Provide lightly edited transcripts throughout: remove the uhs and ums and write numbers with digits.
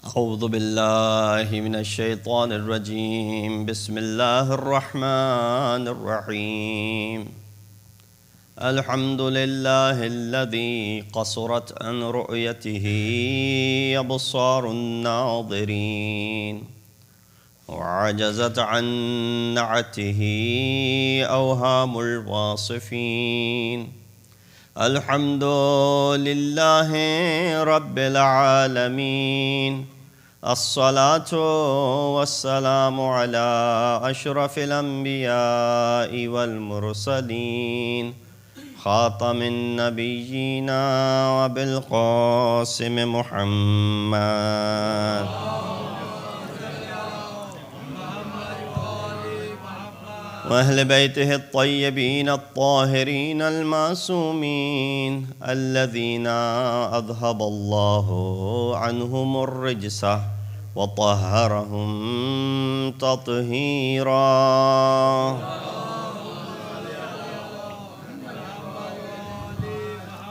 أعوذ بالله من الشيطان الرجيم بسم الله الرحمن الرحيم الحمد لله الذي قصرت عن رؤيته أبصار الناظرين وعجزت عن نعته أوهام الواصفين الحمد لله رب العالمين الصلاة والسلام على أشرف الأنبياء والمرسلين خاتم النبيين وبالقاسم محمد وأهل بيته الطيبين الطاهرين المعصومين الذين أذهب الله عنهم الرجس وطهرهم تطهيرا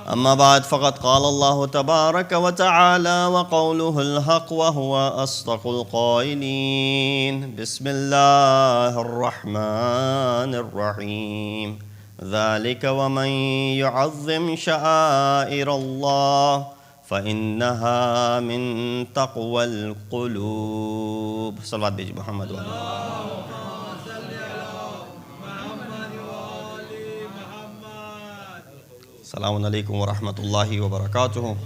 أما بعد فقد قال الله تبارك وتعالى وقوله الحق وهو أصدق القائلين بسم الله الرحمن الرحيم ذلك ومن يعظم شعائر الله فإنها من تقوى القلوب صلوات بيجي محمد وعلى Assalamu alaikum wa rahmatullahi wa barakatuh.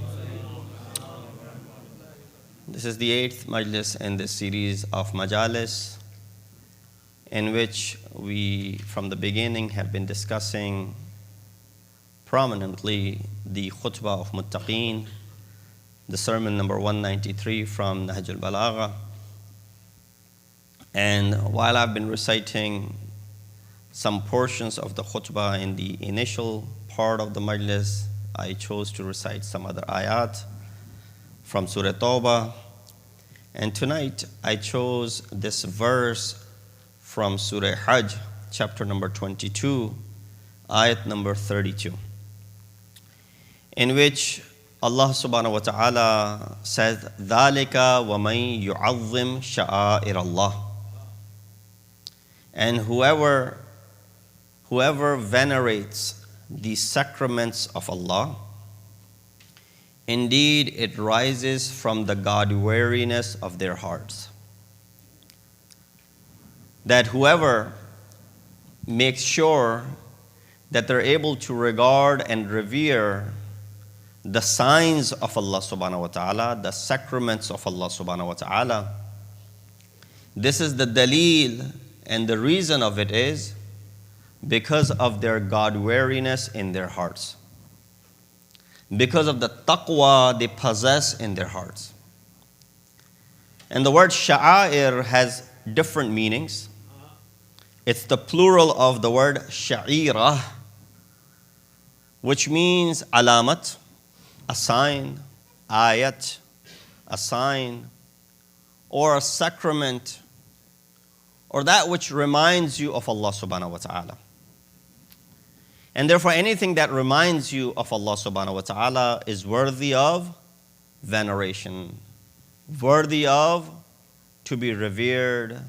This is the 8th Majlis in this series of Majalis, in which we, from the beginning, have been discussing prominently the khutbah of Muttaqeen, the sermon number 193 from Nahj-ul-Balagha. And while I've been reciting some portions of the khutbah in the initial part of the majlis, I chose to recite some other ayat from Surah Tawbah. And tonight I chose this verse from Surah Hajj, chapter number 22, ayat number 32, in which Allah subhanahu wa ta'ala says, ذَلِكَ وَمَن يُعَظِّمْ شَعَائِرَ اللَّهِ. And whoever venerates the sacraments of Allah, indeed it rises from the God-weariness of their hearts. That whoever makes sure that they're able to regard and revere the signs of Allah subhanahu wa ta'ala, the sacraments of Allah subhanahu wa ta'ala, this is the dalil, and the reason of it is because of their God-weariness in their hearts, because of the taqwa they possess in their hearts. And the word sha'air has different meanings. It's the plural of the word sha'ira, which means alamat, a sign, ayat, a sign, or a sacrament, or that which reminds you of Allah subhanahu wa ta'ala. And therefore, anything that reminds you of Allah subhanahu wa ta'ala is worthy of veneration, worthy of to be revered,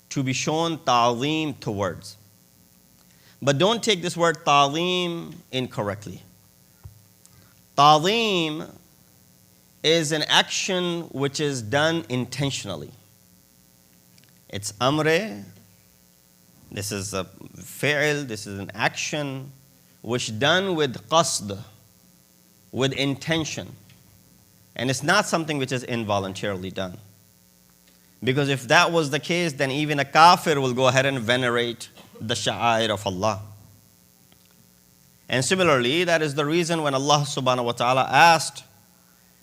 to be shown ta'zeem towards. But don't take this word ta'zeem incorrectly. Ta'zeem is an action which is done intentionally. It's amre. This is a fi'l, this is an action which done with qasd, with intention. And it's not something which is involuntarily done. Because if that was the case, then even a kafir will go ahead and venerate the sha'air of Allah. And similarly, that is the reason when Allah subhanahu wa ta'ala asked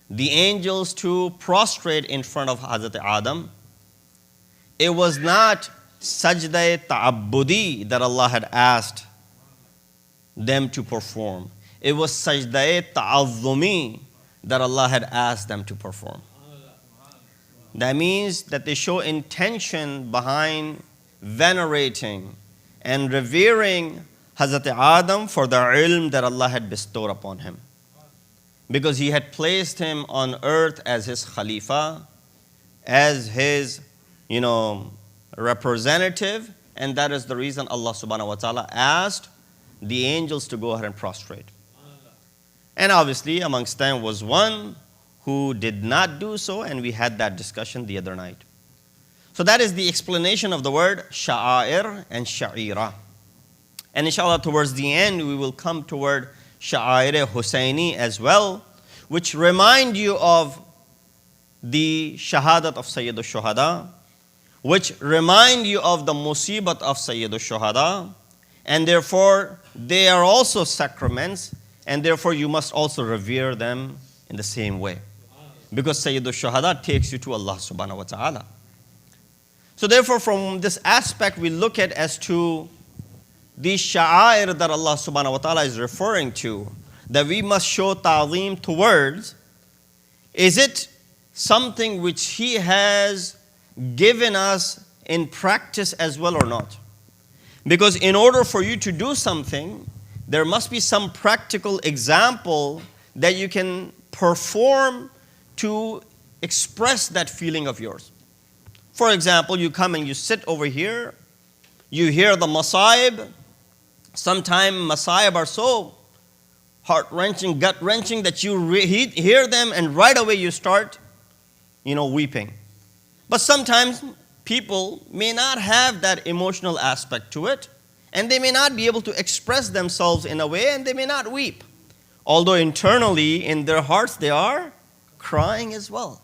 the angels to prostrate in front of Hazrat Adam, it was not sajda ta'abbudi that Allah had asked them to perform. It was sajda ta'azzumi that Allah had asked them to perform. That means that they show intention behind venerating and revering Hazrat Adam for the ilm that Allah had bestowed upon him. Because he had placed him on earth as his Khalifa, as his, representative, and that is the reason Allah subhanahu wa ta'ala asked the angels to go ahead and prostrate. And obviously amongst them was one who did not do so, and we had that discussion the other night. So that is the explanation of the word sha'air and sha'ira. And inshallah towards the end we will come toward sha'air Husayni as well, which remind you of the shahadat of Sayyid al-Shuhada, which remind you of the musibat of Sayyid al-Shuhada, and therefore they are also sacraments, and therefore you must also revere them in the same way. Because Sayyid al-Shuhada takes you to Allah subhanahu wa ta'ala. So therefore from this aspect we look at as to the sha'air that Allah subhanahu wa ta'ala is referring to, that we must show ta'zeem towards. Is it something which He has given us in practice as well or not? Because in order for you to do something, there must be some practical example that you can perform to express that feeling of yours. For example, you come and you sit over here, you hear the masaib. Sometimes masaib are so heart-wrenching, gut-wrenching that you hear them and right away you start, weeping. But sometimes people may not have that emotional aspect to it, and they may not be able to express themselves in a way, and they may not weep. Although internally, in their hearts, they are crying as well.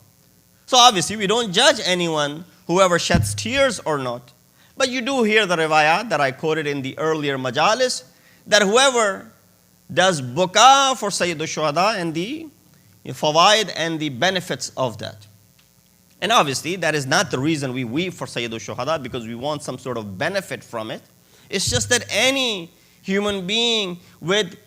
So obviously, we don't judge anyone, whoever sheds tears or not. But you do hear the riwayat that I quoted in the earlier majalis, that whoever does buka for Sayyid al-Shuhada and the fawaid and the benefits of that. And obviously, that is not the reason we weep for Sayyid al-Shuhada, because we want some sort of benefit from it. It's just that any human being with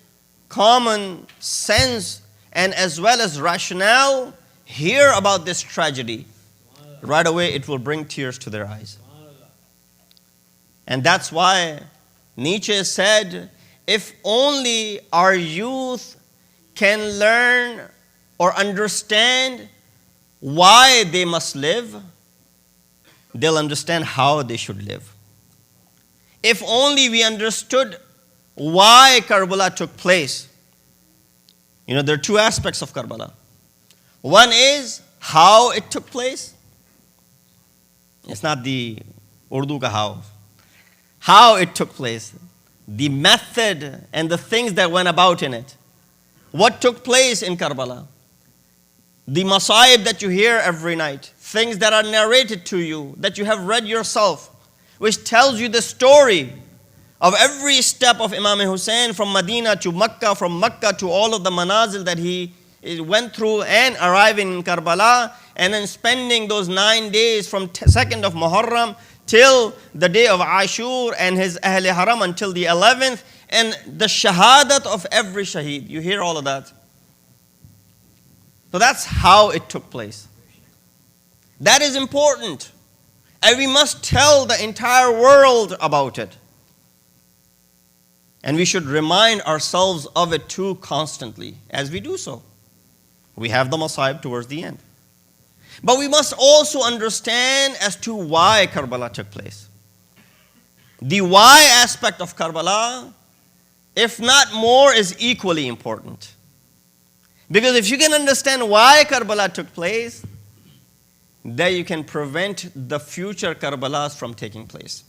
common sense and as well as rationale hear about this tragedy, right away it will bring tears to their eyes. And that's why Nietzsche said, if only our youth can learn or understand why they must live, they'll understand how they should live. If only we understood why Karbala took place. There are two aspects of Karbala. One is how it took place. It's not the Urdu ka how. How it took place. The method and the things that went about in it. What took place in Karbala. The masaib that you hear every night. Things that are narrated to you, that you have read yourself, which tells you the story of every step of Imam Hussein from Medina to Makkah, from Makkah to all of the manazil that he went through and arriving in Karbala, and then spending those 9 days from 2nd of Muharram till the day of Ashur, and his Ahl Haram until the 11th, and the shahadat of every shaheed. You hear all of that. So that's how it took place. That is important. And we must tell the entire world about it. And we should remind ourselves of it too constantly as we do so. We have the masaib towards the end. But we must also understand as to why Karbala took place. The why aspect of Karbala, if not more, is equally important. Because if you can understand why Karbala took place, then you can prevent the future Karbalas from taking place.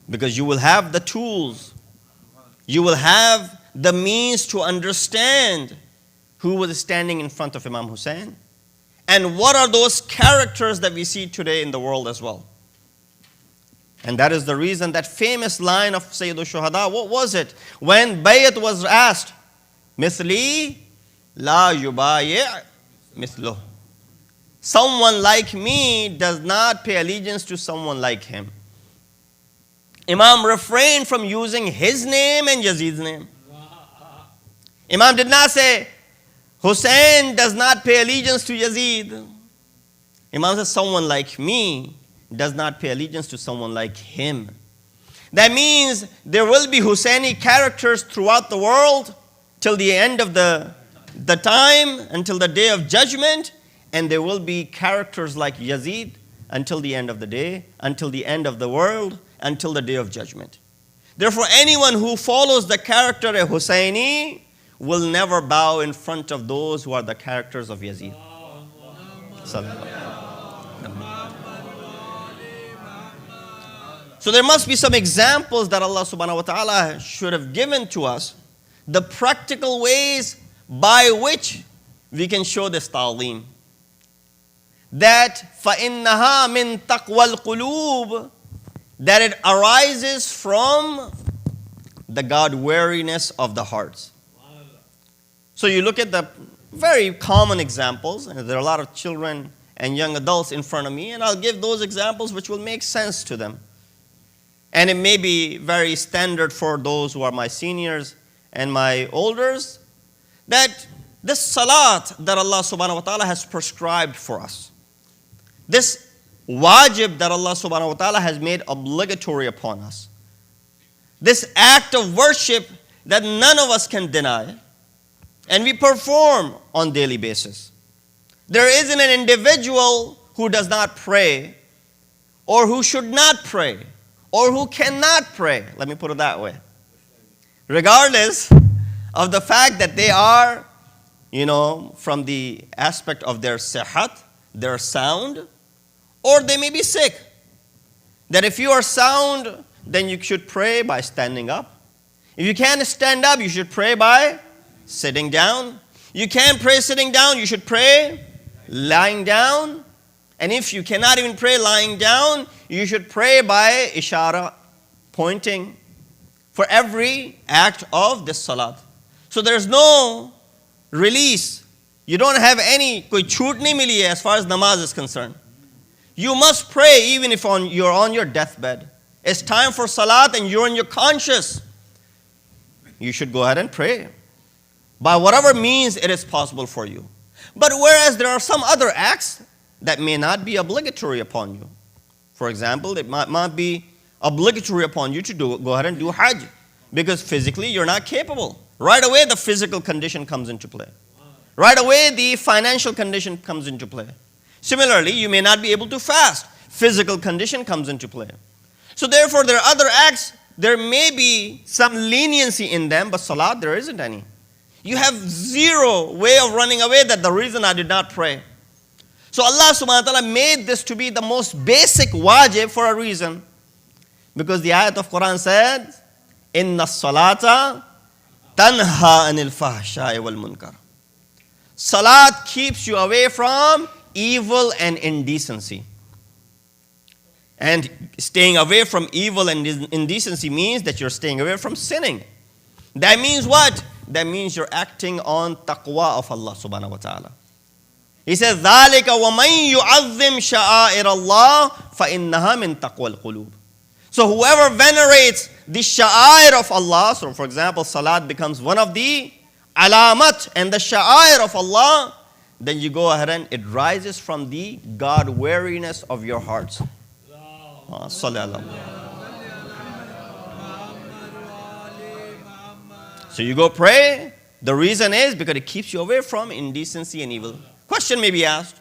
Because you will have the tools, you will have the means to understand who was standing in front of Imam Hussein, and what are those characters that we see today in the world as well. And that is the reason that famous line of Sayyid al-Shuhada, what was it? When Bayat was asked, Mithli la yubayi' mithluh. Someone like me does not pay allegiance to someone like him. Imam refrained from using his name and Yazid's name. Imam did not say, Hussein does not pay allegiance to Yazid. Imam says, someone like me does not pay allegiance to someone like him. That means there will be Husseini characters throughout the world till the end of the time, until the day of judgment. and there will be characters like Yazid until the end of the day, until the end of the world, until the day of judgment. Therefore, anyone who follows the character of Husayni will never bow in front of those who are the characters of Yazid. So there must be some examples that Allah subhanahu wa ta'ala should have given to us, the practical ways by which we can show this ta'aleem. That فَإِنَّهَا مِن تَقْوَى الْقُلُوبِ, that it arises from the God-wariness of the hearts. So you look at the very common examples, and there are a lot of children and young adults in front of me, and I'll give those examples which will make sense to them. And it may be very standard for those who are my seniors and my elders, that this salat that Allah subhanahu wa ta'ala has prescribed for us, this wajib that Allah subhanahu wa ta'ala has made obligatory upon us, this act of worship that none of us can deny, and we perform on daily basis. There isn't an individual who does not pray, or who should not pray, or who cannot pray. Let me put it that way. Regardless of the fact that they are, from the aspect of their sihat, their sound, or they may be sick. That if you are sound, then you should pray by standing up. If you can't stand up, you should pray by sitting down. You can't pray sitting down, you should pray lying down. And if you cannot even pray lying down, you should pray by ishara, pointing, for every act of this salat. So there's no release. You don't have any koi chhoot nahi mili hai as far as namaz is concerned. You must pray even if you're on your deathbed. It's time for salat and you're in your conscious. You should go ahead and pray. By whatever means it is possible for you. But whereas there are some other acts that may not be obligatory upon you. For example, it might not be obligatory upon you to go ahead and do Hajj. Because physically you're not capable. Right away the physical condition comes into play. Right away the financial condition comes into play. Similarly, you may not be able to fast. Physical condition comes into play. So therefore, there are other acts, there may be some leniency in them, but salat, there isn't any. You have zero way of running away that the reason I did not pray. So Allah subhanahu wa ta'ala made this to be the most basic wajib for a reason. Because the ayat of Quran said, Inna salata tanha anil fahsha'i wal munkar. Salat keeps you away from evil and indecency. And staying away from evil and indecency means that you're staying away from sinning. That means what? That means you're acting on taqwa of Allah subhanahu wa ta'ala. He says, ذَلِكَ وَمَنْ يُعَظِّمْ شَعَائِرَ اللَّهِ فَإِنَّهَا مِن تَقْوَى الْقُلُوبِ. So whoever venerates the sha'air of Allah, so for example, salat becomes one of the alamat and the sha'air of Allah, then you go ahead and it rises from the God-wariness of your hearts. So you go pray. The reason is because it keeps you away from indecency and evil. Question may be asked.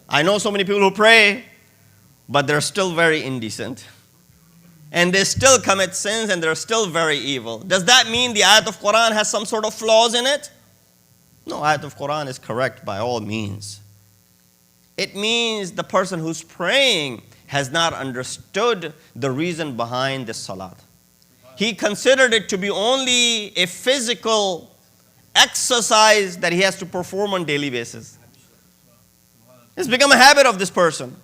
I know so many people who pray, but they're still very indecent. And they still commit sins and they're still very evil. Does that mean the ayat of Quran has some sort of flaws in it? No, ayat of Quran is correct by all means. It means the person who's praying has not understood the reason behind this salat. He considered it to be only a physical exercise that he has to perform on a daily basis. It's become a habit of this person,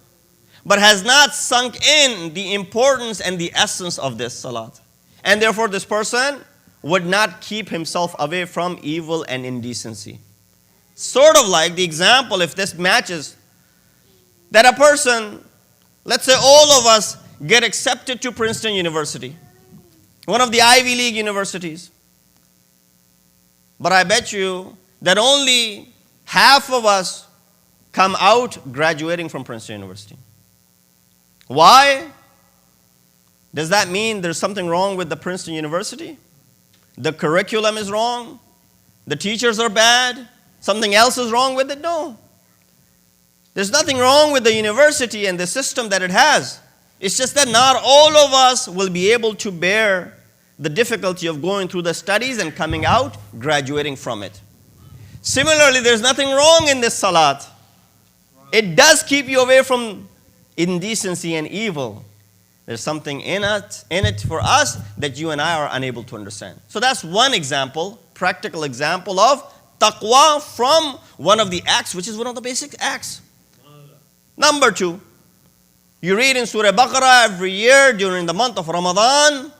but has not sunk in the importance and the essence of this salat. And therefore this person would not keep himself away from evil and indecency. Sort of like the example, if this matches, that a person, let's say all of us get accepted to Princeton University, one of the Ivy League universities. But I bet you that only half of us come out graduating from Princeton University. Why? Does that mean there's something wrong with the Princeton University? The curriculum is wrong? The teachers are bad? Something else is wrong with it? No. There's nothing wrong with the university and the system that it has. It's just that not all of us will be able to bear the difficulty of going through the studies and coming out, graduating from it. Similarly, there's nothing wrong in this salat. It does keep you away from indecency and evil. There's something in it for us that you and I are unable to understand. So that's one example, practical example of taqwa from one of the acts, which is one of the basic acts. Number two, you read in Surah Baqarah every year during the month of Ramadan,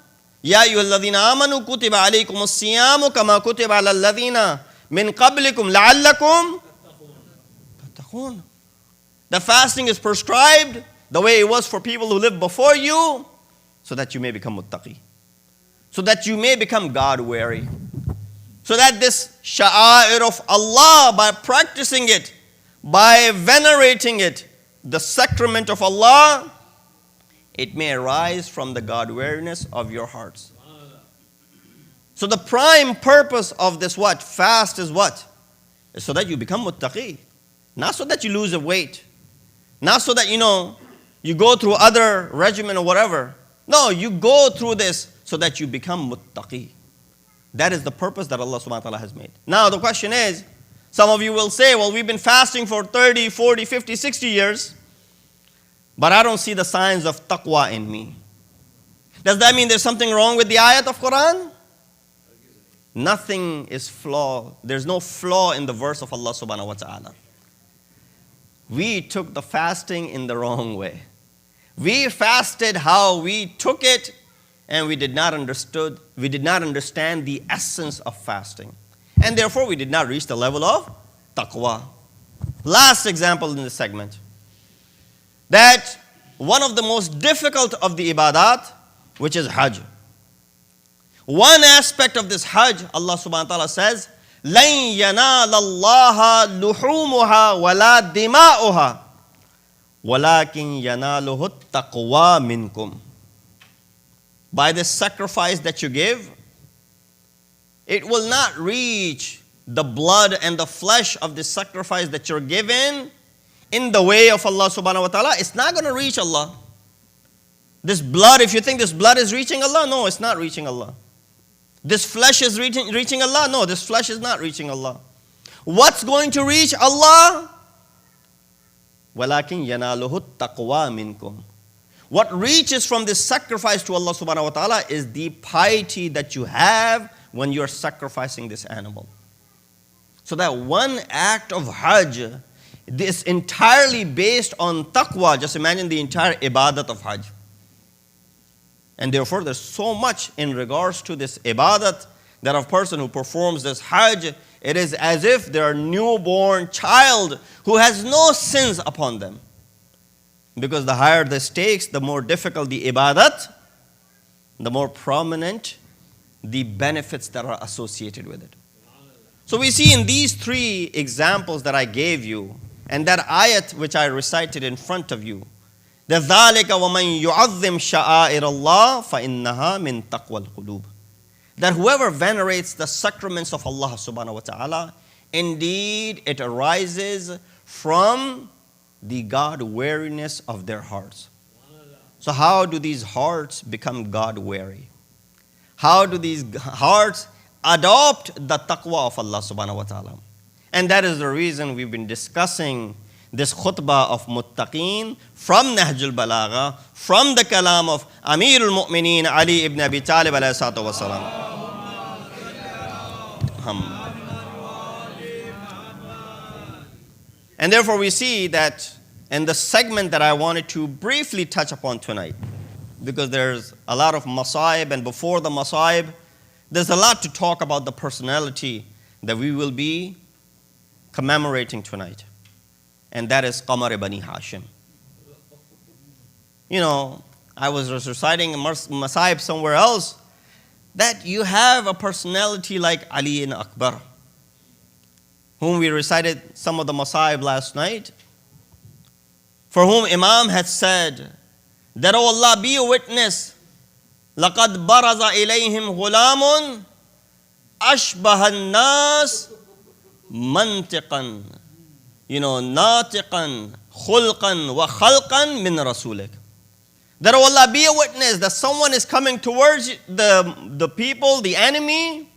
Ya ayyuhalladhina amanu kutiba alaykumus siyamu kama kutiba alal ladhina min qablikum la'allakum tattaqun. The fasting is prescribed the way it was for people who lived before you, so that you may become muttaqi, so that you may become God-wary, so that this sha'air of Allah, by practicing it, by venerating it, the sacrament of Allah, it may arise from the God-wariness of your hearts. So the prime purpose of this what? Fast is what? Is so that you become muttaqi. Not so that you lose a weight. Not so that, you go through other regimen or whatever. No, you go through this so that you become muttaqi. That is the purpose that Allah subhanahu wa ta'ala has made. Now the question is, some of you will say, well, we've been fasting for 30, 40, 50, 60 years, but I don't see the signs of taqwa in me. Does that mean there's something wrong with the ayat of Quran? Nothing is flaw. There's no flaw in the verse of Allah subhanahu wa ta'ala. We took the fasting in the wrong way. We fasted how we took it, and we did not understand the essence of fasting. And therefore, we did not reach the level of taqwa. Last example in this segment. That one of the most difficult of the ibadat, which is Hajj. One aspect of this Hajj, Allah subhanahu wa ta'ala says, لَن يَنَالَ اللَّهَ لُحُومُهَا وَلَا دِمَاؤُهَا وَلَكِنْ يَنَالُهُ التَّقْوَى مِنْكُمْ. By this sacrifice that you give, it will not reach the blood and the flesh of the sacrifice that you're given in the way of Allah subhanahu wa ta'ala. It's not going to reach Allah. This blood, if you think this blood is reaching Allah, no, it's not reaching Allah. This flesh is reaching Allah, no, this flesh is not reaching Allah. What's going to reach Allah? وَلَكِنْ يَنَالُهُ التَّقْوَى مِنْكُمْ. What reaches from this sacrifice to Allah subhanahu wa ta'ala is the piety that you have when you're sacrificing this animal. So that one act of Hajj is entirely based on taqwa. Just imagine the entire ibadat of Hajj. And therefore there's so much in regards to this ibadat that a person who performs this Hajj, it is as if they're a newborn child who has no sins upon them. Because the higher the stakes, the more difficult the ibadat, the more prominent the benefits that are associated with it. So we see in these three examples that I gave you, and that ayat which I recited in front of you, that ذَلِكَ وَمَنْ يُعَظِّمْ شَعَائِرَ اللَّهِ فَإِنَّهَا مِنْ تَقْوَى الْقُلُوبِ. That whoever venerates the sacraments of Allah subhanahu wa ta'ala, indeed it arises from the God-wariness of their hearts. So how do these hearts become God-wary? How do these hearts adopt the taqwa of Allah subhanahu wa ta'ala? And that is the reason we've been discussing this khutbah of muttaqeen from Nahj-ul-Balagha, from the kalam of Amir al-Mu'mineen Ali ibn Abi Talib alayhi salatu wa salam. And therefore we see that in the segment that I wanted to briefly touch upon tonight, because there's a lot of masaib, and before the masaib, there's a lot to talk about the personality that we will be commemorating tonight. And that is Qamar Bani Hashim. I was reciting a masaib somewhere else, that you have a personality like Ali ibn Akbar, whom we recited some of the masaib last night, for whom Imam had said that, oh Allah, be a witness, لَقَدْ بَرَزَ إِلَيْهِمْ غُلَامٌ أَشْبَهَ النَّاسِ مَنْتِقًا نَاطِقًا خُلْقًا وَخَلْقًا مِّن رَسُولِكَ. That, O Allah, be a witness that someone is coming towards the people, the enemy,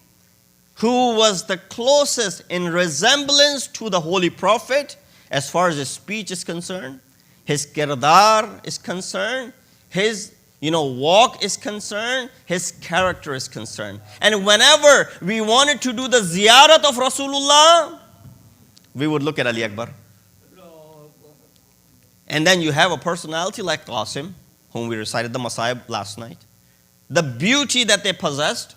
who was the closest in resemblance to the Holy Prophet as far as his speech is concerned, his kirdar is concerned, his walk is concerned, his character is concerned. And whenever we wanted to do the ziyarat of Rasulullah, we would look at Ali Akbar. And then you have a personality like Qasim, whom we recited the Messiah last night. The beauty that they possessed.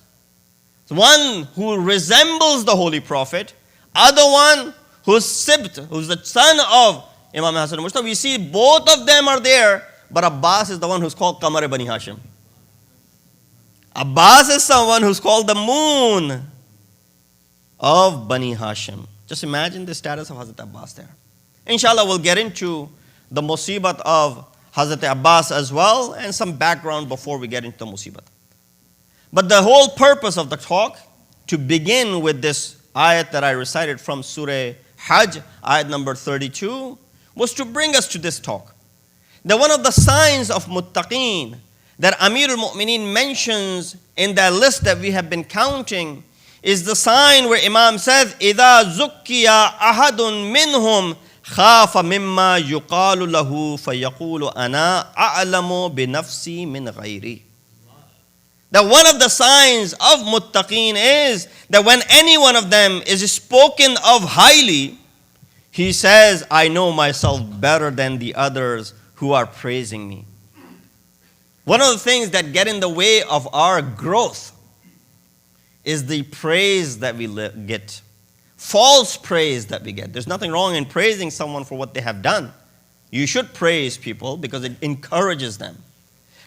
One who resembles the Holy Prophet, other one who's Sibt, who's the son of Imam Hassan al-Mujtaba. We see both of them are there, but Abbas is the one who's called Qamar Bani Hashim. Abbas is someone who's called the moon of Bani Hashim. Just imagine the status of Hazrat Abbas there. Inshallah, we'll get into the musibat of Hazrat Abbas as well, and some background before we get into the musibat. But the whole purpose of the talk, to begin with this ayat that I recited from Surah Hajj, ayat number 32, was to bring us to this talk. That one of the signs of muttaqeen that Amir al-Mu'mineen mentions in that list that we have been counting is the sign where Imam says, إِذَا زُكِّيَ أَحَدٌ مِّنْهُمْ خَافَ مِمَّا يُقَالُ لَهُ فَيَقُولُ أَنَا أَعْلَمُ بِنَفْسِي مِنْ غَيْرِي. That one of the signs of muttaqeen is that when any one of them is spoken of highly, he says, I know myself better than the others who are praising me. One of the things that get in the way of our growth is the praise that we get. False praise that we get. There's nothing wrong in praising someone for what they have done. You should praise people because it encourages them.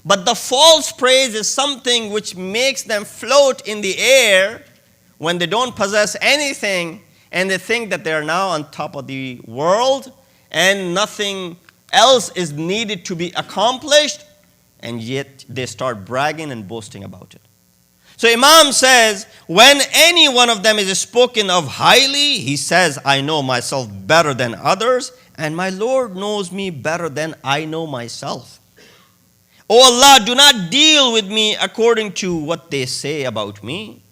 But the false praise is something which makes them float in the air when they don't possess anything and they think that they are now on top of the world and nothing else is needed to be accomplished, and yet they start bragging and boasting about it. So Imam says, when any one of them is spoken of highly, he says, I know myself better than others, and my Lord knows me better than I know myself. O Allah, do not deal with me according to what they say about me,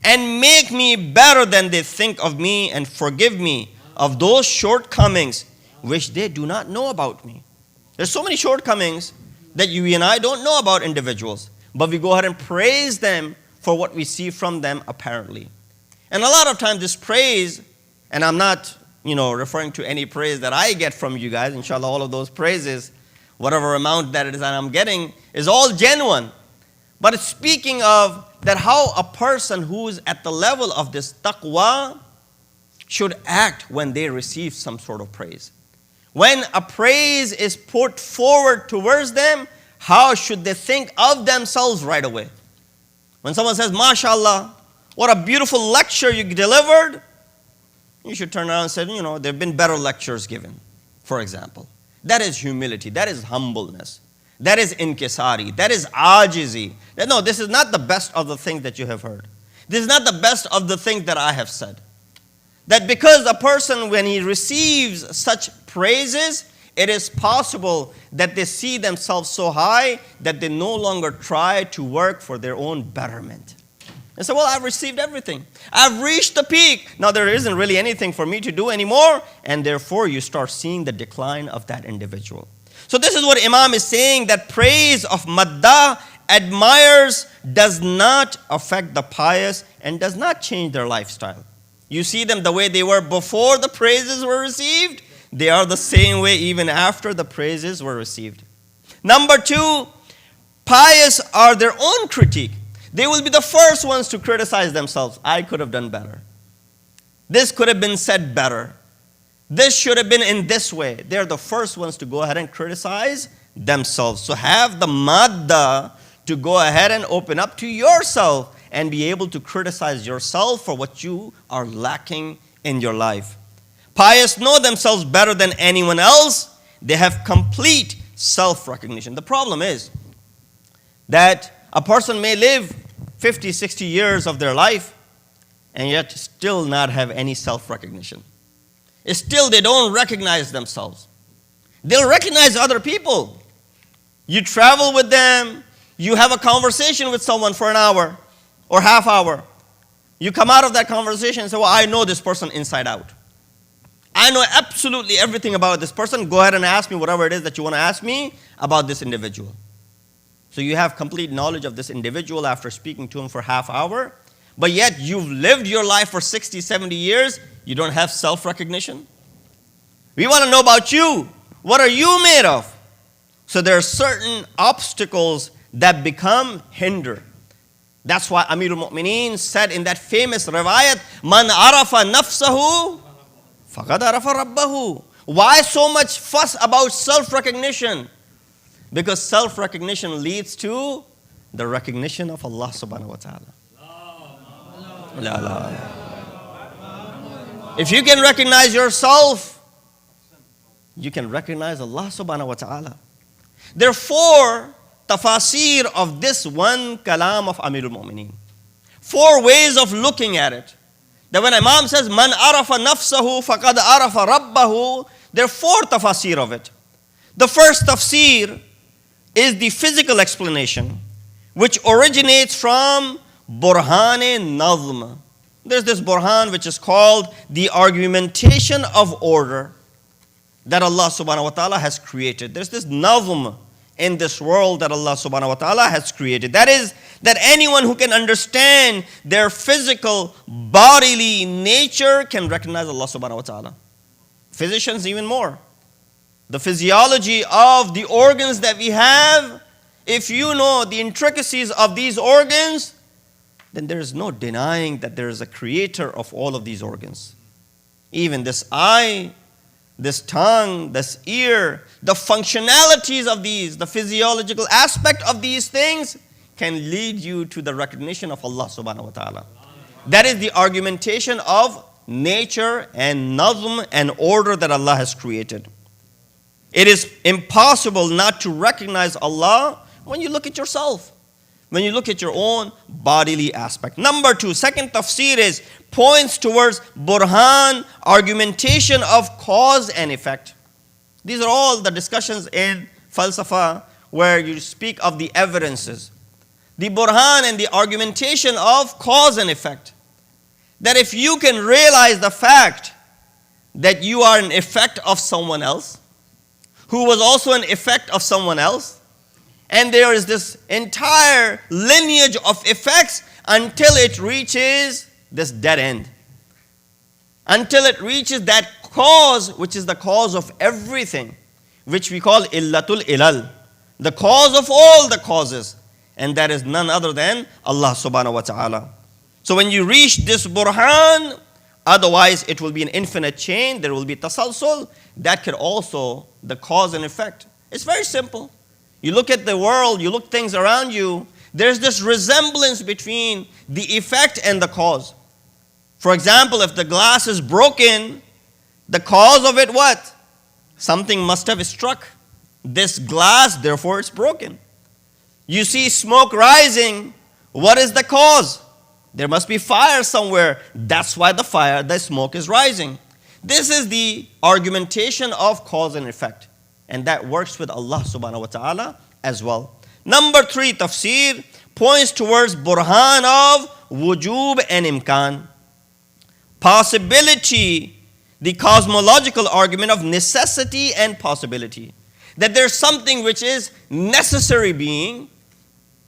and make me better than they think of me, and forgive me of those shortcomings which they do not know about me. There's so many shortcomings that you and I don't know about individuals, but we go ahead and praise them for what we see from them apparently. And a lot of times this praise, and I'm not, referring to any praise that I get from you guys, inshallah, all of those praises, whatever amount that it is that I'm getting, is all genuine. But it's speaking of that how a person who is at the level of this taqwa should act when they receive some sort of praise. When a praise is put forward towards them, how should they think of themselves right away? When someone says, MashaAllah, what a beautiful lecture you delivered, you should turn around and say, there have been better lectures given, for example. That is humility. That is humbleness. That is inkisari. That is ajizi. No, this is not the best of the things that you have heard. This is not the best of the things that I have said. That because a person, when he receives such praises, it is possible that they see themselves so high that they no longer try to work for their own betterment. They say, well, I've received everything. I've reached the peak. Now there isn't really anything for me to do anymore. And therefore you start seeing the decline of that individual. So this is what Imam is saying, that praise of maddah, admirers, does not affect the pious and does not change their lifestyle. You see them the way they were before the praises were received. They are the same way even after the praises were received. Number two, pious are their own critique. They will be the first ones to criticize themselves. I could have done better. This could have been said better. This should have been in this way. They're the first ones to go ahead and criticize themselves. So have the madda to go ahead and open up to yourself and be able to criticize yourself for what you are lacking in your life. Pious know themselves better than anyone else. They have complete self-recognition. The problem is that a person may live 50, 60 years of their life and yet still not have any self-recognition. Still, they don't recognize themselves. They'll recognize other people. You travel with them, you have a conversation with someone for an hour or half hour. You come out of that conversation and say, well, I know this person inside out. I know absolutely everything about this person. Go ahead and ask me whatever it is that you want to ask me about this individual. So you have complete knowledge of this individual after speaking to him for half hour, but yet you've lived your life for 60, 70 years. You don't have self-recognition. We want to know about you. What are you made of? So there are certain obstacles that become hinder. That's why Amirul Mu'mineen said in that famous riwayat, Man arafa nafsahu, faqad arafa rabbahu. Why so much fuss about self-recognition? Because self-recognition leads to the recognition of Allah subhanahu wa ta'ala. If you can recognize yourself, you can recognize Allah subhanahu wa ta'ala. There are 4 tafasir of this one kalam of Amirul Mu'mineen. 4 ways of looking at it. That when Imam says, Man arafa nafsahu faqad arafa rabbahu, there are 4 tafasir of it. The first tafsir is the physical explanation, which originates from Burhan-e Nazm. There's this Burhan which is called the argumentation of order that Allah subhanahu wa ta'ala has created. There's this Nazm in this world that Allah subhanahu wa ta'ala has created. That is, that anyone who can understand their physical, bodily nature can recognize Allah subhanahu wa ta'ala. Physicians even more. The physiology of the organs that we have, if you know the intricacies of these organs, then there is no denying that there is a creator of all of these organs. Even this eye, this tongue, this ear, the functionalities of these, the physiological aspect of these things can lead you to the recognition of Allah subhanahu wa ta'ala. That is the argumentation of nature and nazm and order that Allah has created. It is impossible not to recognize Allah when you look at yourself, when you look at your own bodily aspect. Number 2, second tafsir is points towards burhan, argumentation of cause and effect. These are all the discussions in falsafa where you speak of the evidences. The burhan and the argumentation of cause and effect. That if you can realize the fact that you are an effect of someone else, who was also an effect of someone else, and there is this entire lineage of effects until it reaches this dead end. Until it reaches that cause, which is the cause of everything, which we call illatul ilal, the cause of all the causes, and that is none other than Allah subhanahu wa ta'ala. So when you reach this burhan, otherwise it will be an infinite chain, there will be tasalsul, that could also, the cause and effect. It's very simple. You look at the world, you look things around you, there's this resemblance between the effect and the cause. For example, if the glass is broken, the cause of it what? Something must have struck this glass, therefore it's broken. You see smoke rising, what is the cause? There must be fire somewhere. That's why the smoke is rising. This is the argumentation of cause and effect. And that works with Allah subhanahu wa ta'ala as well. Number 3, tafsir points towards burhan of wujub and imkan. Possibility, the cosmological argument of necessity and possibility. That there's something which is necessary being,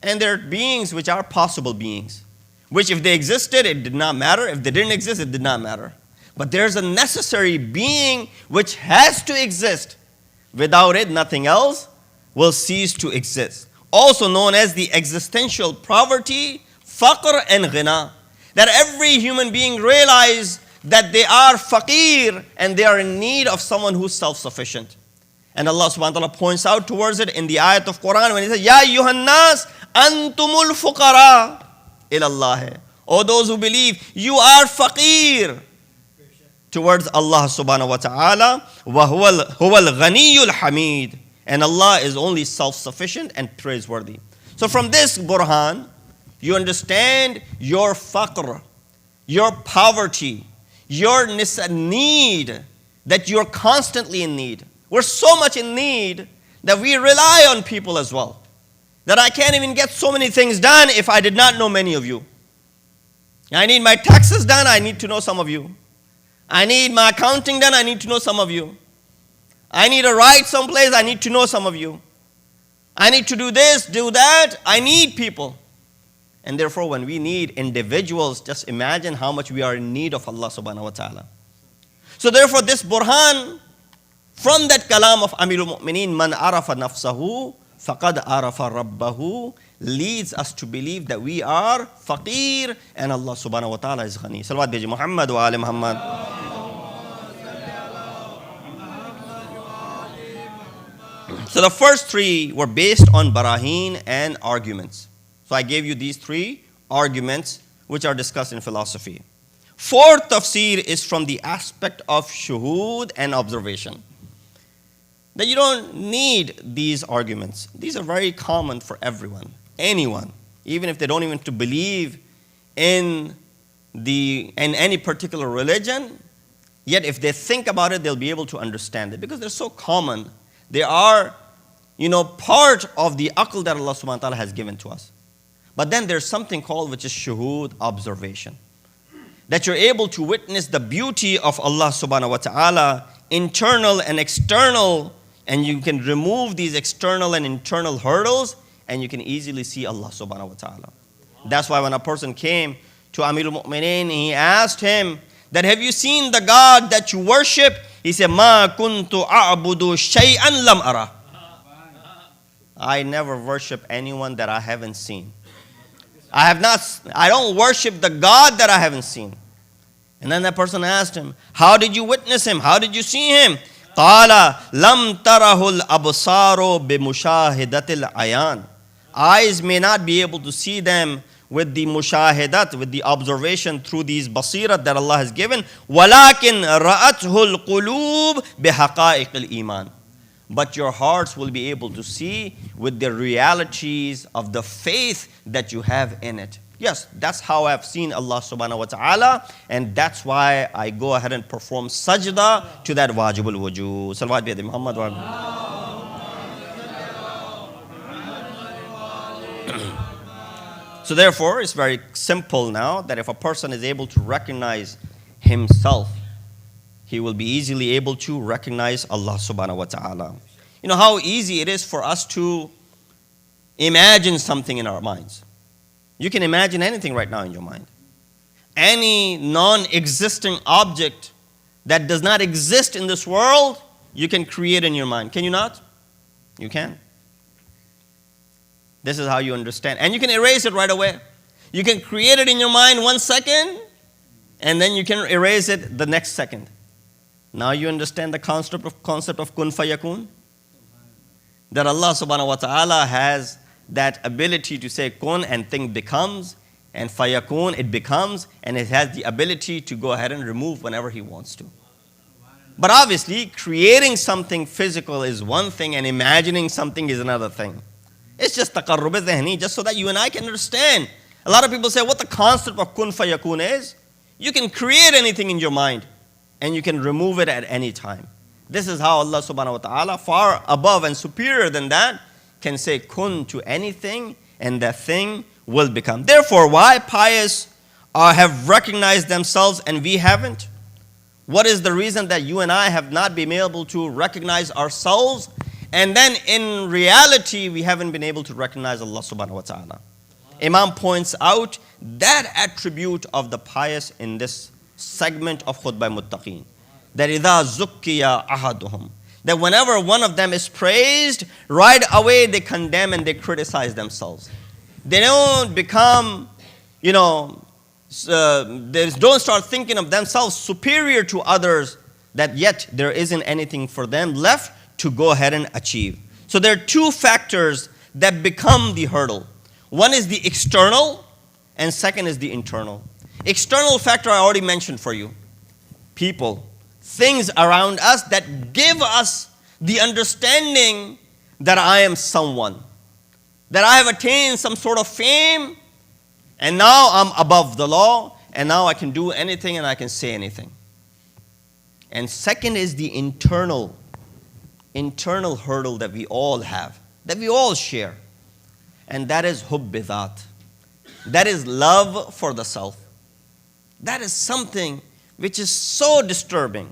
and there are beings which are possible beings. Which if they existed, it did not matter. If they didn't exist, it did not matter. But there's a necessary being which has to exist. Without it, nothing else will cease to exist. Also known as the existential poverty, faqr and ghina. That every human being realize that they are faqir and they are in need of someone who's self-sufficient. And Allah subhanahu wa ta'ala points out towards it in the ayat of Quran when He says, Ya ayyuhan nas, antumul fuqara ilallah. O those who believe, you are faqir towards Allah subhanahu wa ta'ala. Wa huwal ghaniyul hamid. And Allah is only self-sufficient and praiseworthy. So from this burhan, you understand your faqr, your poverty, your need, that you're constantly in need. We're so much in need that we rely on people as well. That I can't even get so many things done if I did not know many of you. I need my taxes done, I need to know some of you. I need my accounting done, I need to know some of you. I need a ride someplace, I need to know some of you. I need to do this, do that, I need people. And therefore, when we need individuals, just imagine how much we are in need of Allah subhanahu wa ta'ala. So therefore, this burhan, from that kalam of Amirul Mu'mineen, man arafa nafsahu, faqad arafa rabbahu, leads us to believe that we are faqir and Allah subhanahu wa ta'ala is ghani. Salawat biji Muhammad wa ali Muhammad. So the first three were based on barahin and arguments. So I gave you these three arguments which are discussed in philosophy. Fourth tafsir is from the aspect of shuhud and observation. That you don't need these arguments. These are very common for everyone, anyone, even if they don't even to believe in any particular religion, yet if they think about it, they'll be able to understand it because they're so common. They are, part of the aql that Allah subhanahu wa ta'ala has given to us. But then there's something called which is shuhud, observation. That you're able to witness the beauty of Allah subhanahu wa ta'ala, internal and external, and you can remove these external and internal hurdles, and you can easily see Allah subhanahu wa ta'ala. That's why when a person came to Amirul Mu'mineen, he asked him that, have you seen the God that you worship? He said, Ma kuntu a'budu shay'an lam ara. I never worship anyone that I haven't seen. I don't worship the God that I haven't seen. And then that person asked him, how did you witness him? How did you see him? Qala lam tarahul absaru bimushahidatil ayan. Eyes may not be able to see them with the mushahidat, with the observation through these basirat that Allah has given. Walakin ra'athul qulub bihaqa'iqil iman. But your hearts will be able to see with the realities of the faith that you have in it. Yes, that's how I've seen Allah subhanahu wa ta'ala, and that's why I go ahead and perform sajda to that wajibul wujud. Salawat bi Muhammad wa So therefore, it's very simple now that if a person is able to recognize himself, he will be easily able to recognize Allah subhanahu wa ta'ala. You know how easy it is for us to imagine something in our minds. You can imagine anything right now in your mind. Any non-existing object that does not exist in this world, you can create in your mind. Can you not? You can. This is how you understand. And you can erase it right away. You can create it in your mind 1 second, and then you can erase it the next second. Now you understand the concept of kun fayakun? That Allah subhanahu wa ta'ala has that ability to say kun and thing becomes, and fayakun, it becomes, and it has the ability to go ahead and remove whenever He wants to. But obviously, creating something physical is one thing and imagining something is another thing. It's just taqarrub dhihni, just so that you and I can understand. A lot of people say what the concept of kun fayakun is. You can create anything in your mind and you can remove it at any time. This is how Allah subhanahu wa ta'ala, far above and superior than that, can say kun to anything and that thing will become. Therefore, why pious have recognized themselves and we haven't? What is the reason that you and I have not been able to recognize ourselves, and then in reality we haven't been able to recognize Allah subhanahu wa ta'ala? Imam points out that attribute of the pious in this segment of Khutbah Muttaqeen, that idha zukkiya ahaduhum, that whenever one of them is praised, right away they condemn and they criticize themselves. They don't become, they don't start thinking of themselves superior to others, that yet there isn't anything for them left to go ahead and achieve. So there are two factors that become the hurdle. One is the external, and second is the internal. External factor I already mentioned for you. People, things around us that give us the understanding that I am someone, that I have attained some sort of fame, and now I'm above the law, and now I can do anything and I can say anything. And second is the internal internal hurdle that we all have, that we all share. And that is hubb dhat. That is love for the self. That is something which is so disturbing.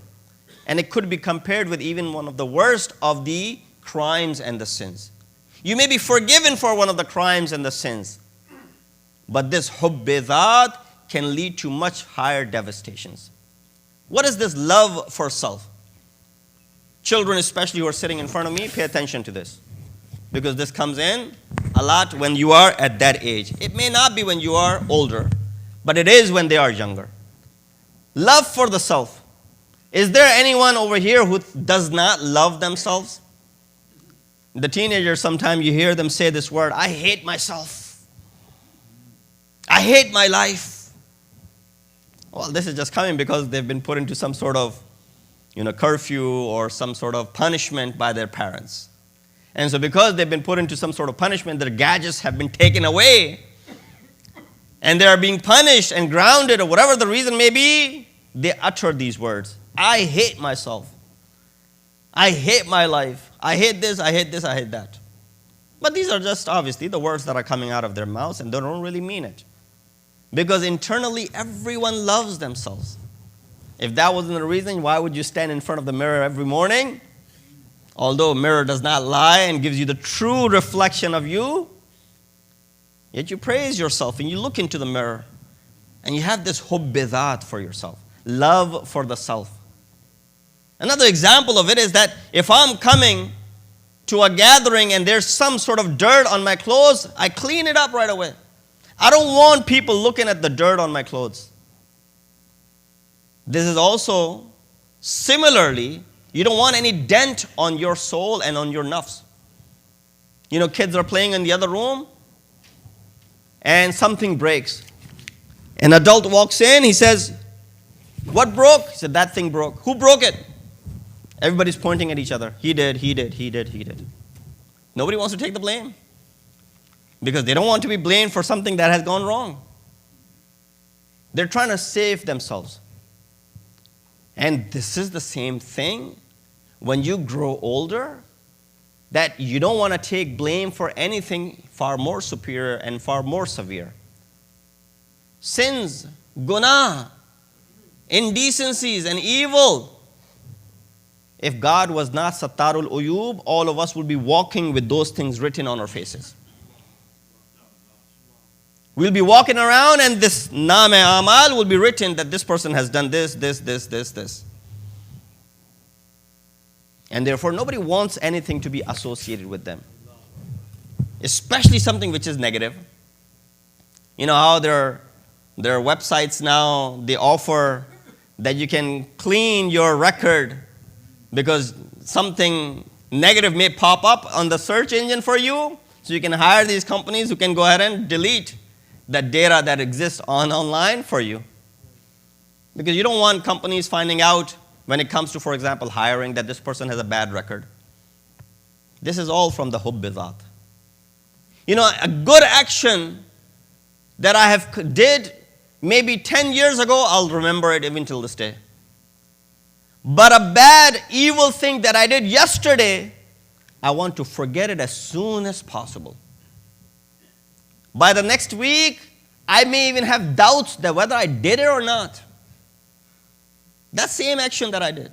And it could be compared with even one of the worst of the crimes and the sins. You may be forgiven for one of the crimes and the sins, but this hubb dhat can lead to much higher devastations. What is this love for self? Children especially who are sitting in front of me, pay attention to this. Because this comes in a lot when you are at that age. It may not be when you are older, but it is when they are younger. Love for the self. Is there anyone over here who does not love themselves? The teenagers, sometimes you hear them say this word, I hate myself. I hate my life. Well, this is just coming because they've been put into some sort of curfew or some sort of punishment by their parents. And so because they've been put into some sort of punishment, their gadgets have been taken away, and they are being punished and grounded or whatever the reason may be, they utter these words. I hate myself. I hate my life. I hate this, I hate this, I hate that. But these are just obviously the words that are coming out of their mouths, and they don't really mean it. Because internally, everyone loves themselves. If that wasn't the reason, why would you stand in front of the mirror every morning? Although a mirror does not lie and gives you the true reflection of you, yet you praise yourself and you look into the mirror and you have this hubb dhat for yourself, love for the self. Another example of it is that if I'm coming to a gathering and there's some sort of dirt on my clothes, I clean it up right away. I don't want people looking at the dirt on my clothes. This is also similarly, you don't want any dent on your soul and on your nafs. Kids are playing in the other room and something breaks. An adult walks in, he says, what broke? He said, that thing broke. Who broke it? Everybody's pointing at each other. He did, he did, he did, he did. Nobody wants to take the blame because they don't want to be blamed for something that has gone wrong. They're trying to save themselves. And this is the same thing when you grow older, that you don't want to take blame for anything far more superior and far more severe. Sins, guna, indecencies, and evil. If God was not Sattarul Uyub, all of us would be walking with those things written on our faces. We'll be walking around and this Naam-e-Amal will be written that this person has done this, this, this, this, this. And therefore, nobody wants anything to be associated with them. Especially something which is negative. You know how there are websites now, they offer that you can clean your record because something negative may pop up on the search engine for you. So you can hire these companies who can go ahead and delete that data that exists online for you. Because you don't want companies finding out when it comes to, for example, hiring that this person has a bad record. This is all from the hubb dhat. A good action that I did maybe 10 years ago, I'll remember it even till this day. But a bad, evil thing that I did yesterday, I want to forget it as soon as possible. By the next week, I may even have doubts that whether I did it or not. That same action that I did.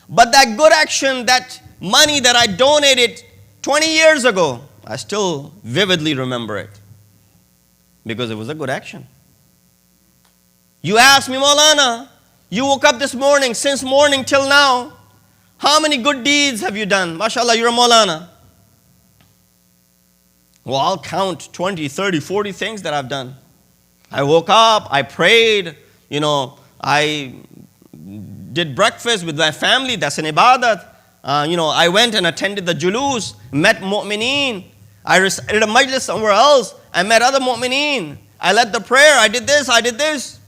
But that good action, that money that I donated 20 years ago, I still vividly remember it. Because it was a good action. You ask me, Maulana, you woke up this morning, since morning till now, how many good deeds have you done? MashaAllah, you're a Maulana. Well, I'll count 20, 30, 40 things that I've done. I woke up, I prayed, I did breakfast with my family, that's an ibadat. I went and attended the julus, met mu'mineen. I recited a majlis somewhere else, I met other mu'mineen. I led the prayer, I did this, I did this.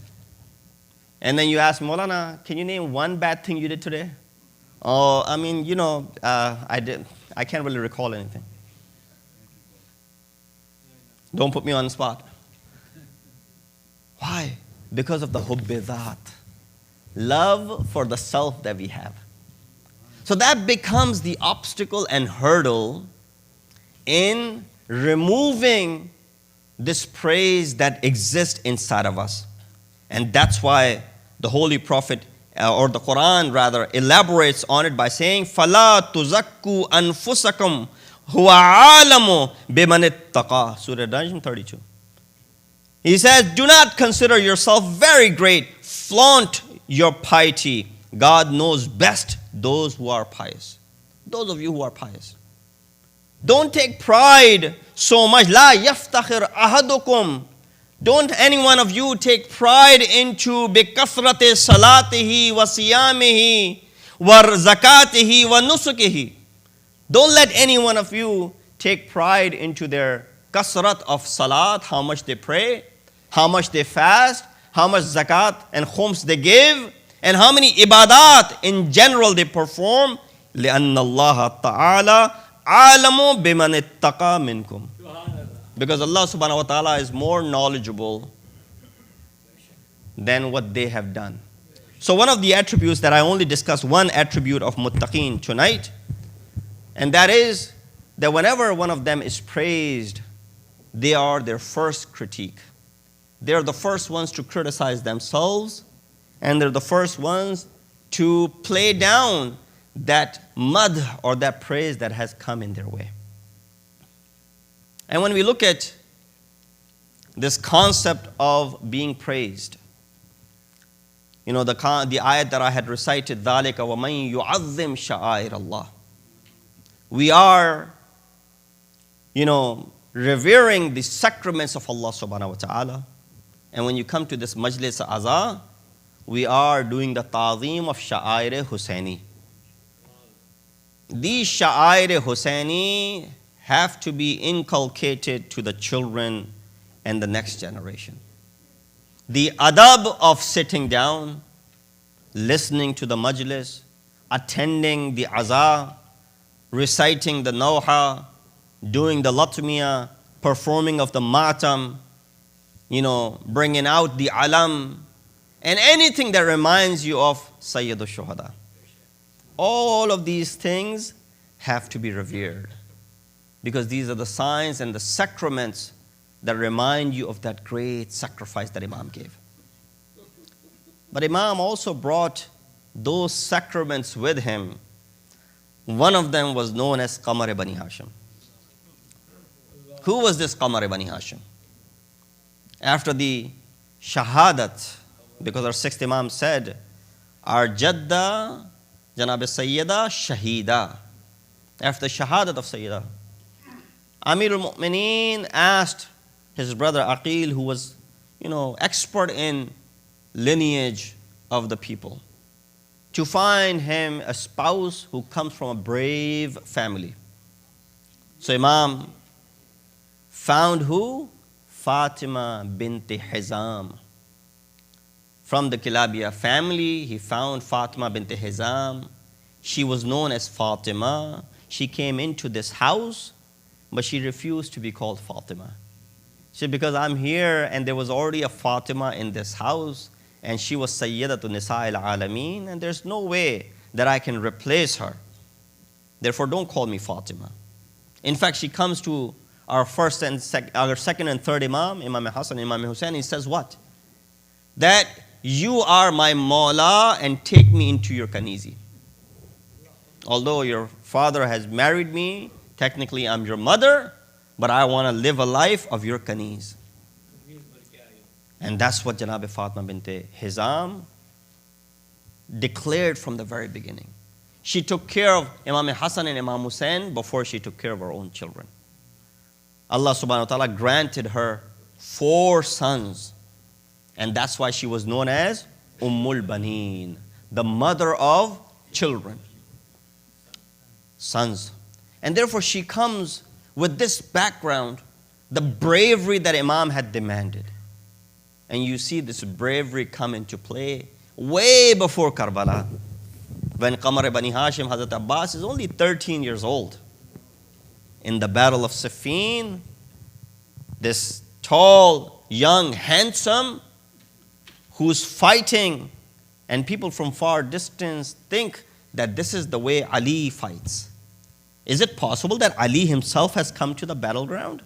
And then you ask, Maulana, can you name one bad thing you did today? Oh, I can't really recall anything. Don't put me on the spot. Why? Because of the hubb dhat. Love for the self that we have. So that becomes the obstacle and hurdle in removing this praise that exists inside of us. And that's why the Holy Prophet, or the Quran rather, elaborates on it by saying, فَلَا تُزَكُّوا أَنفُسَكُمْ هُوَ عَالَمُ بِمَنِ اتَّقَى. Surah Najm 32. He says, do not consider yourself very great. Flaunt your piety. God knows best those who are pious. Those of you who are pious. Don't take pride so much. La yaftakhir ahadukum. Don't any one of you take pride into bikathrati salatihi wa siyamihi wa zakatihi wa nusukihi. Don't let any one of you take pride into their kasrat of salat, how much they pray, how much they fast, how much zakat and khums they give, and how many ibadat in general they perform. لِأَنَّ اللَّهَ تَعَالَى عَالَمُ بِمَنِ اتَّقَى مِنْكُمْ. Because Allah subhanahu wa ta'ala is more knowledgeable than what they have done. So one of the attributes that I only discuss one attribute of muttaqeen tonight, and that is that whenever one of them is praised, they are their first critique. They are the first ones to criticize themselves, and they're the first ones to play down that madh or that praise that has come in their way. And when we look at this concept of being praised, you know, the ayat that I had recited, ذَلِكَ وَمَنْ يُعَظِّمْ شَعَائِرَ اللَّهِ. We are, revering the sacraments of Allah subhanahu wa ta'ala. And when you come to this majlis aza, we are doing the ta'zeem of sha'air Husaini. These sha'air Husaini have to be inculcated to the children and the next generation. The adab of sitting down, listening to the majlis, attending the aza, reciting the nawha, doing the latmiya, performing of the matam, bringing out the alam, and anything that reminds you of Sayyidul Shuhada. All of these things have to be revered, because these are the signs and the sacraments that remind you of that great sacrifice that Imam gave. But Imam also brought those sacraments with him. One of them was known as Qamar Bani Hashim. Who was this Qamar Bani Hashim? After the shahadat, because our sixth Imam said, our Jadda, Janab Sayyida, Shahida. After the shahadat of Sayyida, Amirul Mu'mineen asked his brother Aqil, who was, expert in lineage of the people, to find him a spouse who comes from a brave family. So Imam found who? Fatima binti Hizam. From the Kilabiyya family, he found Fatima binti Hizam. She was known as Fatima. She came into this house, but she refused to be called Fatima. She said, because I'm here and there was already a Fatima in this house, and she was Sayyidatun Nisa'il Alameen, and there's no way that I can replace her. Therefore, don't call me Fatima. In fact, she comes to our second and third Imam, Imam Hassan, Imam Hussein, he says what? That you are my Mawla and take me into your Kanizi. Although your father has married me, technically I'm your mother, but I want to live a life of your Kaniz. And that's what Janab Fatima binti Hizam declared from the very beginning. She took care of Imam Hassan and Imam Hussein before she took care of her own children. Allah subhanahu wa ta'ala granted her 4 sons. And that's why she was known as Ummul Baneen, the mother of children, sons. And therefore she comes with this background, the bravery that Imam had demanded. And you see this bravery come into play way before Karbala. When Qamar Bani Hashim, Hazrat Abbas is only 13 years old. In the battle of Siffin, this tall, young, handsome, who's fighting, and people from far distance think that this is the way Ali fights. Is it possible that Ali himself has come to the battleground?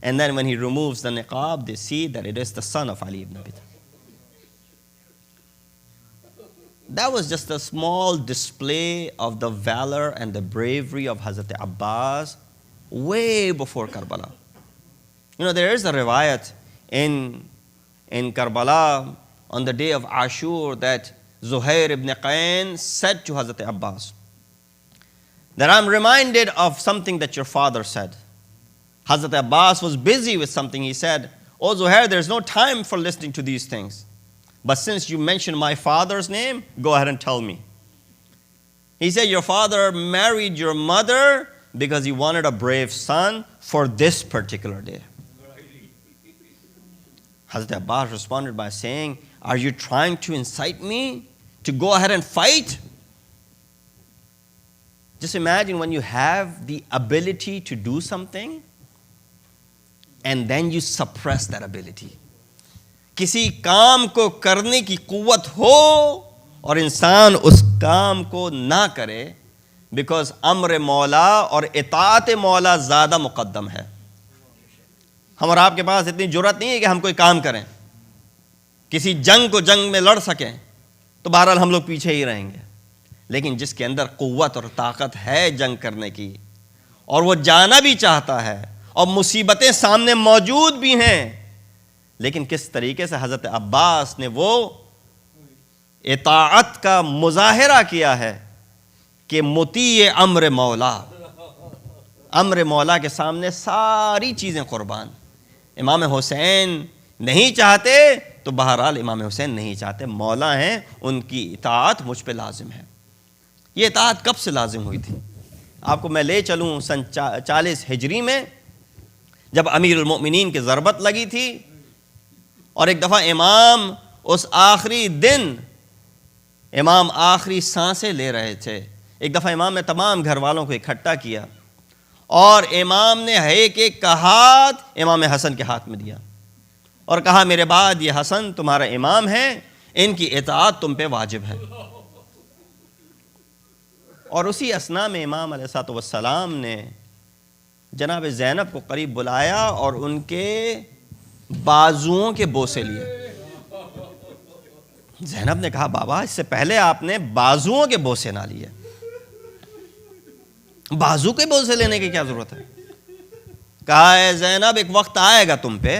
And then when he removes the niqab, they see that it is the son of Ali ibn Abi Talib. That was just a small display of the valor and the bravery of Hazrat Abbas way before Karbala. You know, there is a riwayat in Karbala on the day of Ashur that Zuhair ibn Qayem said to Hazrat Abbas that I'm reminded of something that your father said. Hazrat Abbas was busy with something. He said, "Oh Zuhair, there's no time for listening to these things. But since you mentioned my father's name, go ahead and tell me." He said, "Your father married your mother because he wanted a brave son for this particular day." Hazrat Abbas responded by saying, "Are you trying to incite me to go ahead and fight?" Just imagine when you have the ability to do something and then you suppress that ability. किसी काम को करने की कुव्वत हो और इंसान उस काम को ना करे, because अम्र मौला और इताअत मौला ज़्यादा मुक़द्दम है. हम और आपके पास इतनी जुर्रत नहीं है कि हम कोई काम करें, किसी जंग को जंग में लड़ सकें, तो बहरहाल हम लोग पीछे ही रहेंगे. लेकिन जिसके अंदर कुव्वत और ताकत है जंग करने की, और वो जाना भी चाहता है और मुसीबतें सामने मौजूद भी हैं, लेकिन किस तरीके से हज़रत अब्बास ने वो इताअत का मुज़ाहिरा किया है कि मुती अम्र मौला, अम्र मौला के सामने सारी चीज़ें कुर्बान. इमाम हुसैन नहीं चाहते तो बहरहाल इमाम हुसैन नहीं चाहते, मौला हैं, उनकी इताअत मुझ पे लाजिम है. ये इताअत कब से लाजिम हुई थी? आपको मैं ले चलूँ सन 40 हिजरी में, जब अमीरुल मोमिनीन की ज़रबत लगी थी और एक दफ़ा इमाम उस आखिरी दिन, इमाम आखिरी सांसें ले रहे थे. एक दफ़ा इमाम ने तमाम घर वालों को इकट्ठा किया और इमाम ने एक एक का हाथ इमाम हसन के हाथ में दिया और कहा, मेरे बाद ये हसन तुम्हारा इमाम है, इनकी इताअत तुम पे वाजिब है. और उसी असना में इमाम अलैहिस्सलाम ने जनाब ज़ैनब को करीब बुलाया और उनके बाजुओं के बोसे लिए. ज़ैनब ने कहा, बाबा इससे पहले आपने बाजुओं के बोसे ना लिए, बाजू के बोसे लेने की क्या जरूरत है? कहा है ज़ैनब, एक वक्त आएगा तुम पे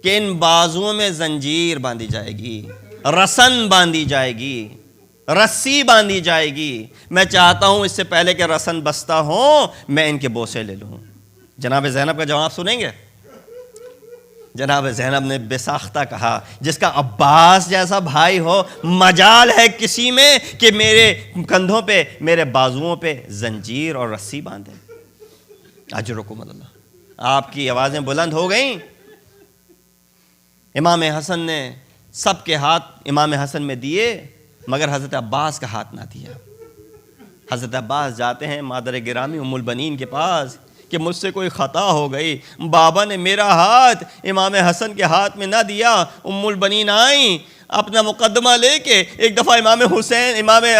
कि इन बाजुओं में जंजीर बांधी जाएगी, रसन बांधी जाएगी, रस्सी बांधी जाएगी. मैं चाहता हूं इससे पहले कि रसन बस्ता हो, मैं इनके बोसे ले लूं. जनाब ज़ैनब का जवाब सुनेंगे? जनाब ज़ैनब ने बेसाख्ता कहा, जिसका अब्बास जैसा भाई हो, मजाल है किसी में कि मेरे कंधों पे, मेरे बाजुओं पे जंजीर और रस्सी बांधे. अजरुकुम अल्लाह. आपकी आवाज़ें बुलंद हो गईं. इमाम हसन ने सबके हाथ इमाम हसन में दिए, मगर हज़रत अब्बास का हाथ ना दिया. हज़रत अब्बास जाते हैं मादर गिरामी उम्मुल बनीन के पास कि मुझसे कोई ख़ता हो गई, बाबा ने मेरा हाथ इमाम हसन के हाथ में ना दिया. उम्मुल बनीन आई अपना मुकदमा लेके, एक दफ़ा इमाम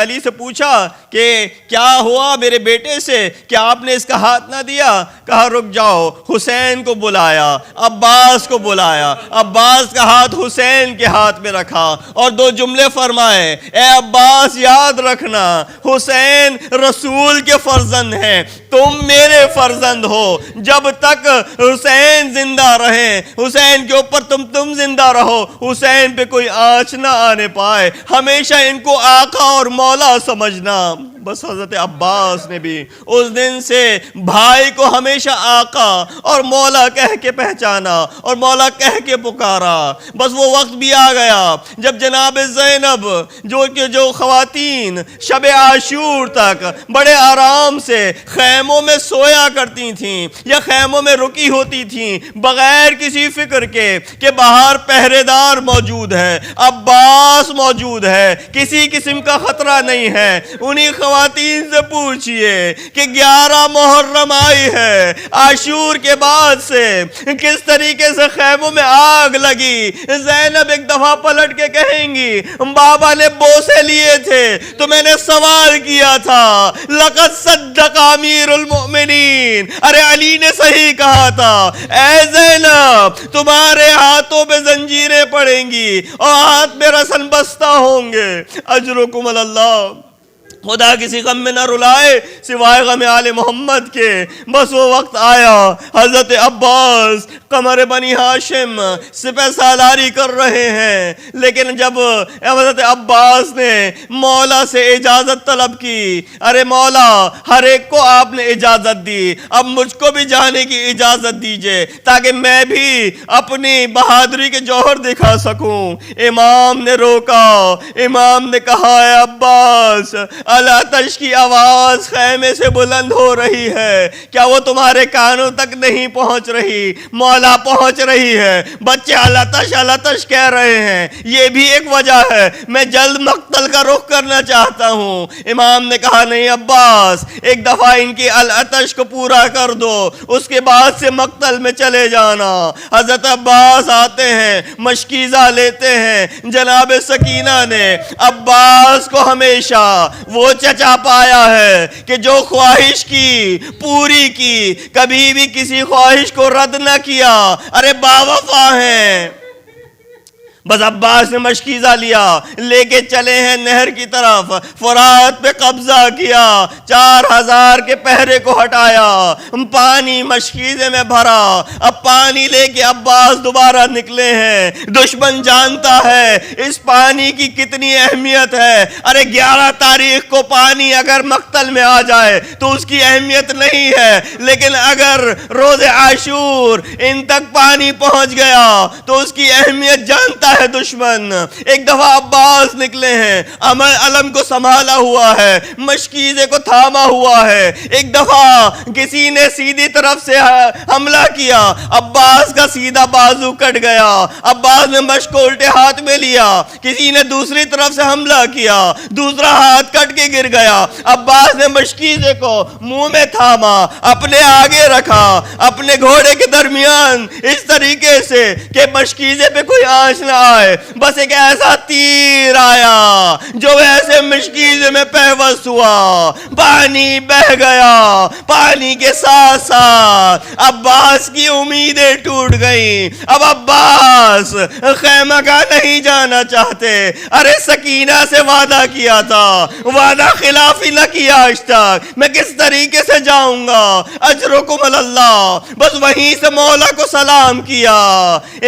अली से पूछा कि क्या हुआ मेरे बेटे से, क्या आपने इसका हाथ ना दिया? कहा रुक जाओ. हुसैन को बुलाया, अब्बास को बुलाया, अब्बास का हाथ हुसैन के हाथ में रखा और दो जुमले फरमाए, ए अब्बास याद रखना, हुसैन रसूल के फर्जंद हैं, तुम मेरे फर्जंद हो. जब तक हुसैन जिंदा रहे, हुसैन के ऊपर तुम जिंदा रहो, हुसैन पे कोई आंच ना आने पाए, हमेशा इनको आका और मौला समझना. बस हज़रत अब्बास ने भी उस दिन से भाई को हमेशा आका और मौला कह के पहचाना और मौला कह के पुकारा. बस वो वक्त भी आ गया जब जनाब ज़ैनब जो ख़वातीन शब आशूर तक बड़े आराम से खैमों में सोया करती थीं या खैमों में रुकी होती थीं, बग़ैर किसी फिक्र के बाहर पहरेदार मौजूद है, अब्बास मौजूद है, किसी किस्म का ख़तरा नहीं है, उन्हीं خواتین سے پوچھئے کہ 11 محرم آئی ہے، عاشور کے بعد سے کس طریقے سے خیموں میں آگ لگی۔ زینب ایک دفعہ پلٹ کے کہیں گی بابا نے بوسے لیے تھے تو میں نے سوال کیا تھا لقد صدق امیر المؤمنین، ارے علی نے صحیح کہا تھا، اے زینب تمہارے ہاتھوں پہ زنجیریں پڑیں گی اور ہاتھ میں رسن بستہ ہوں گے، اجرکم اللہ۔ خدا کسی غم میں نہ رلائے سوائے غم آل محمد کے۔ بس وہ وقت آیا، حضرت عباس قمر بنی ہاشم سپہ سالاری کر رہے ہیں، لیکن جب حضرت عباس نے مولا سے اجازت طلب کی، ارے مولا ہر ایک کو آپ نے اجازت دی، اب مجھ کو بھی جانے کی اجازت دیجئے تاکہ میں بھی اپنی بہادری کے جوہر دکھا سکوں۔ امام نے روکا، امام نے کہا اے عباس، الاتش کی آواز خیمے سے بلند ہو رہی ہے، کیا وہ تمہارے کانوں تک نہیں پہنچ رہی؟ مولا پہنچ رہی ہے، بچے الاتش الاتش کہہ رہے ہیں، یہ بھی ایک وجہ ہے، میں جلد مقتل کا رخ کرنا چاہتا ہوں۔ امام نے کہا نہیں عباس، ایک دفعہ ان کی الاتش کو پورا کر دو، اس کے بعد سے مقتل میں چلے جانا۔ حضرت عباس آتے ہیں، مشکیزہ لیتے ہیں، جناب سکینہ نے عباس کو ہمیشہ وہ چچا پایا ہے کہ جو خواہش کی پوری کی، کبھی بھی کسی خواہش کو رد نہ کیا، ارے باوفا ہیں۔ بس عباس نے مشکیزہ لیا، لے کے چلے ہیں نہر کی طرف، فرات پہ قبضہ کیا، 4000 کے پہرے کو ہٹایا، پانی مشکیزے میں بھرا، اب پانی لے کے عباس دوبارہ نکلے ہیں۔ دشمن جانتا ہے اس پانی کی کتنی اہمیت ہے، ارے 11 تاریخ کو پانی اگر مقتل میں آ جائے تو اس کی اہمیت نہیں ہے، لیکن اگر روز عاشور ان تک پانی پہنچ گیا تو اس کی اہمیت جانتا ہے دشمن۔ ایک دفعہ عباس نکلے ہیں، علم کو سنبھالا ہوا ہے، مشکیزے کو تھاما ہوا ہے، ایک دفعہ کسی نے سیدھی طرف سے حملہ کیا، عباس کا سیدھا بازو کٹ گیا، عباس نے مشک کو الٹے ہاتھ میں لیا، کسی نے دوسری طرف سے حملہ کیا، دوسرا ہاتھ کٹ کے گر گیا، عباس نے مشکیزے کو منہ میں تھاما، اپنے آگے رکھا، اپنے گھوڑے کے درمیان اس طریقے سے کہ مشکیزے پہ کوئی آنچ نہ آئے، بس ایک ایسا تیر آیا جو ایسے مشکیزے میں پیوست ہوا، پانی بہ گیا، پانی کے ساتھ ساتھ عباس کی امیدیں ٹوٹ گئیں۔ اب عباس خیمہ کا نہیں جانا چاہتے، ارے سکینہ سے وعدہ کیا تھا، وعدہ خلافی نہ کیا آج تک، میں کس طریقے سے جاؤں گا؟ اجرکم اللہ۔ بس وہیں سے مولا کو سلام کیا،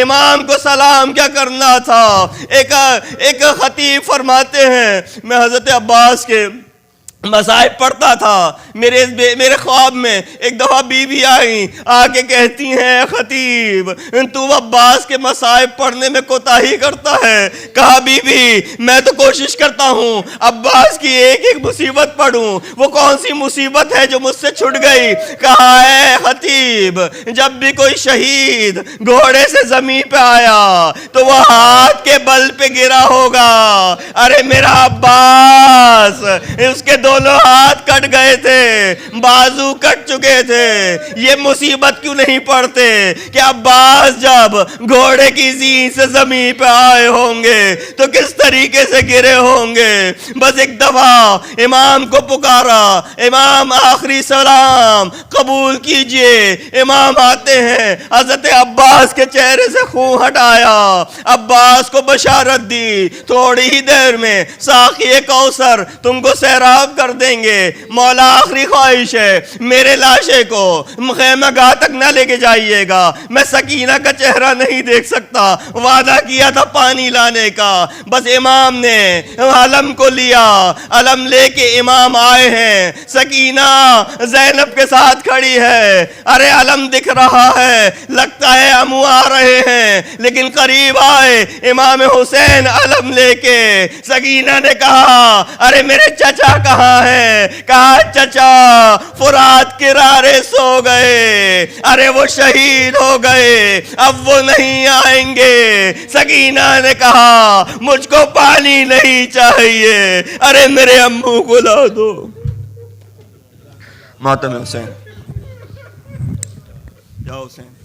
امام کو سلام کیا کرنا تھا۔ ایک خطیب فرماتے ہیں میں حضرت عباس کے مصائب پڑھتا تھا، میرے خواب میں ایک دفعہ بیوی آئی، آ کے کہتی ہیں خطیب تو عباس کے مصائب پڑھنے میں کوتاہی کرتا ہے۔ کہا بیوی میں تو کوشش کرتا ہوں عباس کی ایک ایک مصیبت پڑھوں، وہ کون سی مصیبت ہے جو مجھ سے چھٹ گئی؟ کہا اے خطیب جب بھی کوئی شہید گھوڑے سے زمین پہ آیا تو وہ ہاتھ کے بل پہ گرا ہوگا، ارے میرا عباس اس کے دونوں ہاتھ کٹ گئے تھے، بازو کٹ چکے تھے، یہ مصیبت کیوں نہیں پڑھتے کہ عباس جب گھوڑے کی زین سے زمین پہ آئے ہوں گے تو کس طریقے سے گرے ہوں گے۔ بس ایک دفعہ امام کو پکارا، امام آخری سلام قبول کیجئے۔ امام آتے ہیں، حضرت عباس کے چہرے سے خون ہٹایا، عباس کو بشارت دی تھوڑی ہی دیر میں ساقی کوثر تم کو سیراب کر دیں گے، مولا آخری خواہش ہے میرے لاشے کو خیمہ گاہ تک نہ لے کے جائیے گا، میں سکینہ کا چہرہ نہیں دیکھ سکتا، وعدہ کیا تھا پانی لانے کا۔ بس امام نے علم کو لیا، علم لے کے امام آئے ہیں، سکینہ زینب کے ساتھ کھڑی ہے، ارے علم دکھ رہا ہے، لگتا ہے امو آ رہے ہیں، لیکن قریب آئے امام حسین علم لے کے۔ سکینہ نے کہا ارے میرے چچا کہاں ہے؟ کہا چچا فرات کنارے سو گئے، ارے وہ شہید ہو گئے، اب وہ نہیں آئیں گے۔ سکینہ نے کہا مجھ کو پانی نہیں چاہیے، ارے میرے امو کو لا دو۔ Matam Hussein. Ya Hussein.